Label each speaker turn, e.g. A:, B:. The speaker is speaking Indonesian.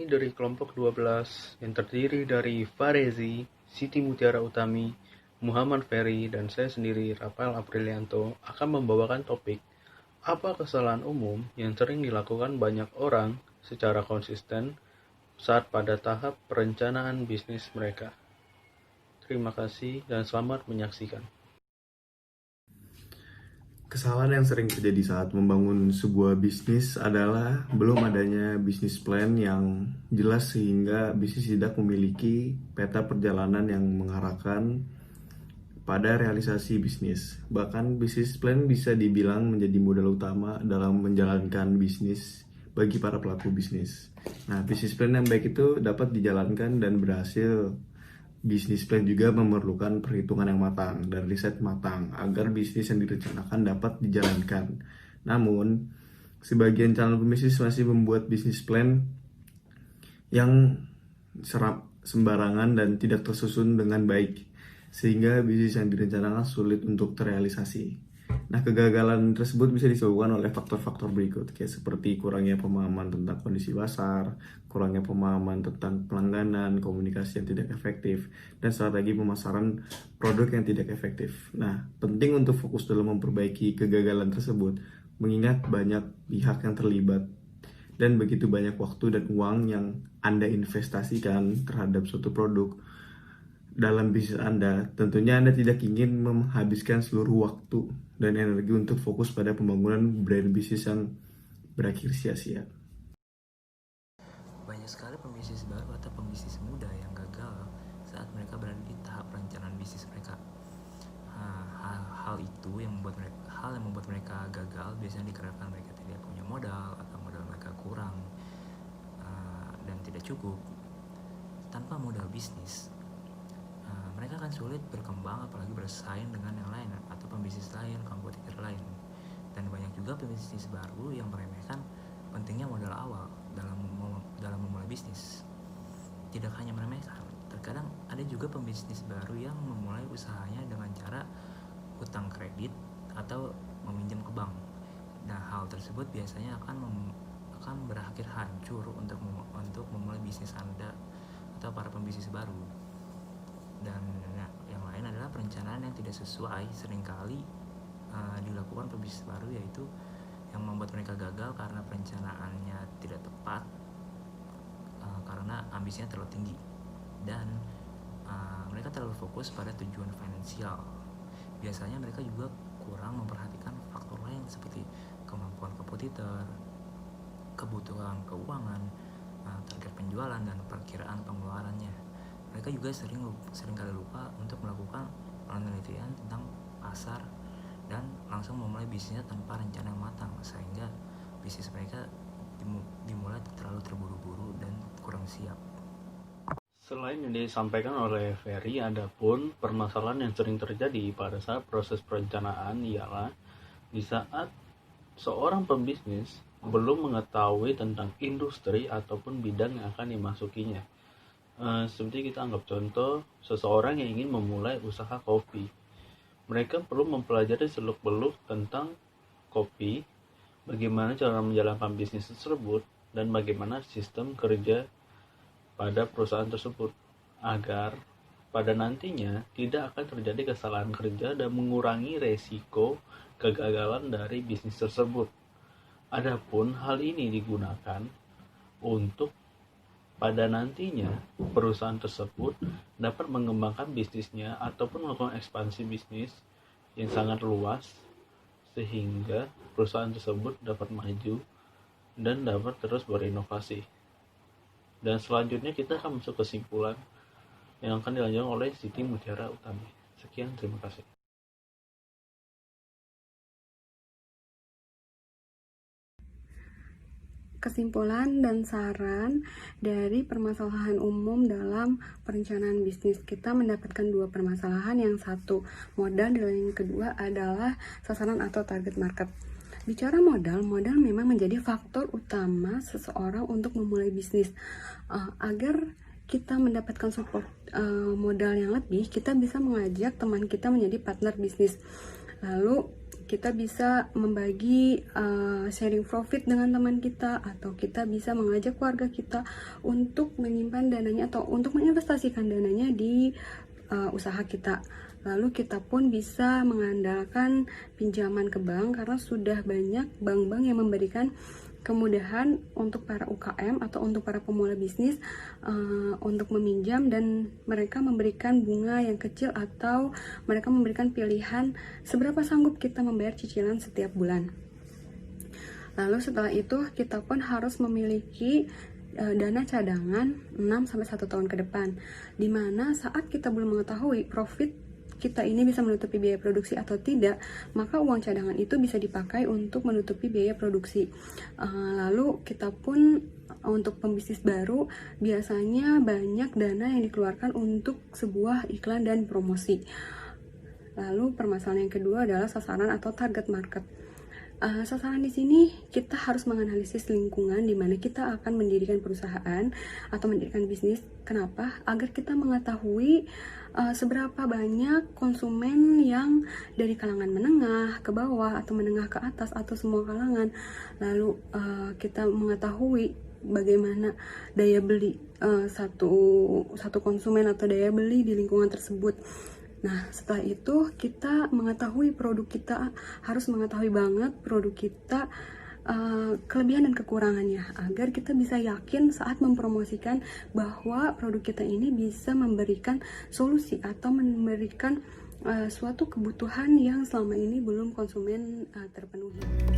A: dari kelompok 12 yang terdiri dari Farezi, Siti Mutiara Utami, Muhammad Ferry, dan saya sendiri, Rafael Aprilianto, akan membawakan topik apa kesalahan umum yang sering dilakukan banyak orang secara konsisten saat pada tahap perencanaan bisnis mereka. Terima kasih dan selamat menyaksikan.
B: Kesalahan yang sering terjadi saat membangun sebuah bisnis adalah belum adanya bisnis plan yang jelas sehingga bisnis tidak memiliki peta perjalanan yang mengarahkan pada realisasi bisnis. Bahkan bisnis plan bisa dibilang menjadi modal utama dalam menjalankan bisnis bagi para pelaku bisnis. Nah, bisnis plan yang baik itu dapat dijalankan dan berhasil. Bisnis plan juga memerlukan perhitungan yang matang dan riset matang agar bisnis yang direncanakan dapat dijalankan. Namun, sebagian calon pembisnis masih membuat bisnis plan yang sembarangan dan tidak tersusun dengan baik, sehingga bisnis yang direncanakan sulit untuk terrealisasi. Nah, kegagalan tersebut bisa disebabkan oleh faktor-faktor berikut, kayak seperti kurangnya pemahaman tentang kondisi pasar, kurangnya pemahaman tentang pelangganan, komunikasi yang tidak efektif, dan strategi pemasaran produk yang tidak efektif. Nah, penting untuk fokus dalam memperbaiki kegagalan tersebut, mengingat banyak pihak yang terlibat, dan begitu banyak waktu dan uang yang Anda investasikan terhadap suatu produk dalam bisnis Anda. Tentunya Anda tidak ingin menghabiskan seluruh waktu dan energi untuk fokus pada pembangunan brand bisnis yang berakhir sia-sia.
C: Banyak sekali pembisnis baru atau pembisnis muda yang gagal saat mereka berada di tahap perencanaan bisnis mereka. Hal yang membuat mereka gagal biasanya dikarenakan mereka tidak punya modal atau modal mereka kurang dan tidak cukup. Tanpa modal bisnis, mereka akan sulit berkembang, apalagi bersaing dengan yang lain atau pembisnis lain, kompetitor lain. Dan banyak juga pembisnis baru yang meremehkan pentingnya modal awal dalam memulai bisnis. Tidak hanya meremehkan, terkadang ada juga pembisnis baru yang memulai usahanya dengan cara utang kredit atau meminjam ke bank. Nah, hal tersebut biasanya akan berakhir hancur untuk memulai bisnis Anda atau para pembisnis baru. Dan yang lain adalah perencanaan yang tidak sesuai. Seringkali dilakukan pembisnis baru, yaitu yang membuat mereka gagal karena perencanaannya tidak tepat, karena ambisinya terlalu tinggi dan mereka terlalu fokus pada tujuan finansial. Biasanya mereka juga kurang memperhatikan faktor lain seperti kemampuan kompetitor, kebutuhan keuangan, target penjualan, dan perkiraan pengeluarannya. Mereka juga seringkali lupa untuk melakukan penelitian tentang pasar dan langsung memulai bisnisnya tanpa rencana yang matang, sehingga bisnis mereka dimulai terlalu terburu-buru dan kurang siap.
A: Selain yang disampaikan oleh Ferry, ada pun permasalahan yang sering terjadi pada saat proses perencanaan ialah di saat seorang pembisnis belum mengetahui tentang industri ataupun bidang yang akan dimasukinya. Seperti kita anggap contoh, seseorang yang ingin memulai usaha kopi. Mereka perlu mempelajari seluk-beluk tentang kopi, bagaimana cara menjalankan bisnis tersebut, dan bagaimana sistem kerja pada perusahaan tersebut, agar pada nantinya tidak akan terjadi kesalahan kerja dan mengurangi resiko kegagalan dari bisnis tersebut. Adapun hal ini digunakan untuk pada nantinya perusahaan tersebut dapat mengembangkan bisnisnya ataupun melakukan ekspansi bisnis yang sangat luas, sehingga perusahaan tersebut dapat maju dan dapat terus berinovasi. Dan selanjutnya kita akan masuk kesimpulan yang akan dilanjutkan oleh Siti Mutiara Utami. Sekian, terima kasih.
D: Kesimpulan dan saran dari permasalahan umum dalam perencanaan bisnis. Kita mendapatkan dua permasalahan, yang satu modal dan yang kedua adalah sasaran atau target market. Bicara modal memang menjadi faktor utama seseorang untuk memulai bisnis. Agar kita mendapatkan support modal yang lebih, kita bisa mengajak teman kita menjadi partner bisnis. Lalu kita bisa membagi sharing profit dengan teman kita, atau kita bisa mengajak keluarga kita untuk menyimpan dananya atau untuk menginvestasikan dananya di usaha kita. Lalu kita pun bisa mengandalkan pinjaman ke bank karena sudah banyak bank-bank yang memberikan kemudahan untuk para UKM atau untuk para pemula bisnis untuk meminjam, dan mereka memberikan bunga yang kecil atau mereka memberikan pilihan seberapa sanggup kita membayar cicilan setiap bulan. Lalu setelah itu kita pun harus memiliki dana cadangan 6-1 tahun ke depan, dimana saat kita belum mengetahui profit kita ini bisa menutupi biaya produksi atau tidak, maka uang cadangan itu bisa dipakai untuk menutupi biaya produksi. Lalu kita pun untuk pembisnis baru biasanya banyak dana yang dikeluarkan untuk sebuah iklan dan promosi. Lalu permasalahan yang kedua adalah sasaran atau target market. Sasaran di sini kita harus menganalisis lingkungan di mana kita akan mendirikan perusahaan atau mendirikan bisnis. Kenapa? Agar kita mengetahui seberapa banyak konsumen yang dari kalangan menengah ke bawah atau menengah ke atas atau semua kalangan. Lalu kita mengetahui bagaimana daya beli satu konsumen atau daya beli di lingkungan tersebut. Nah, setelah itu kita mengetahui produk kita, harus mengetahui banget produk kita, kelebihan dan kekurangannya, agar kita bisa yakin saat mempromosikan bahwa produk kita ini bisa memberikan solusi atau memberikan suatu kebutuhan yang selama ini belum konsumen terpenuhi.